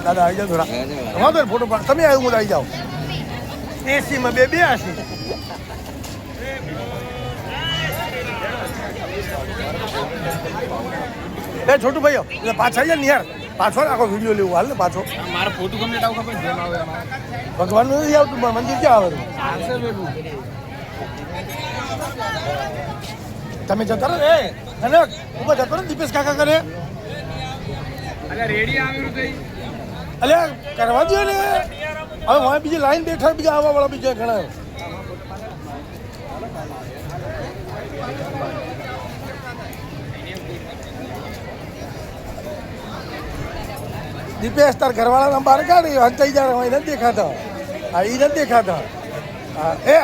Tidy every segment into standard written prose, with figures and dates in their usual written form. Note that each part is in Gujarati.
દાદા આવી જાઓ થોડા વાંધો ફોટો પાડ તમે આવ્યું આવી જાઓ 80 માં 82 એ છોટું ભાઈઓ એટલે પાછા આવી જાય ને યાર પાછો આખો વિડીયો લેવું હાલ ને પાછો મારે ફોટો કમ્પ્લીટ આવું ખબર જેમ આવે ભગવાનનું નથી આવતું પણ મંદિર ક્યાં આવે તમે જતા રહો એ અને ઉભા જતો ને દીપેશ કાકા કરે રેડી આવ્યું કઈ અલ્યા કરવા દો ને હવે વાં બીજી લાઈન બેઠા બીજા આવવા વાળા બીજા ઘણા દીપેશ તાર ઘરવાળાના બહાર કાઢી હંચાઈ જાય હોય નથી દેખાતા હા એ નથી દેખાતા હા એ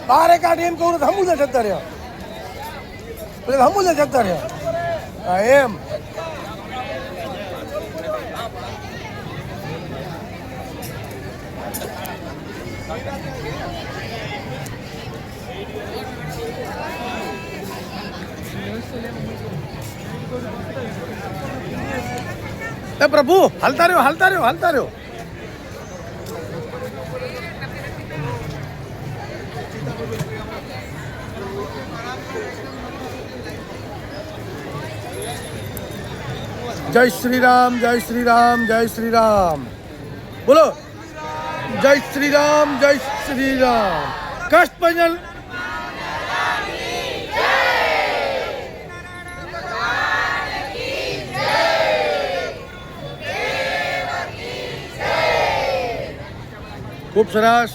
બહાર કાઢી એમ કહું હમું જ જતા રહ્યા એટલે હમું જ જતા રહ્યા હા એમ એ પ્રભુ હાલતા રહ્યો હાલતા રહ્યો હાલતા રહ્યો જય શ્રી રામ જય શ્રી રામ જય શ્રી રામ બોલો જય શ્રી રામ જય શ્રી રામ કષ્ટભંજન ખૂબ સરસ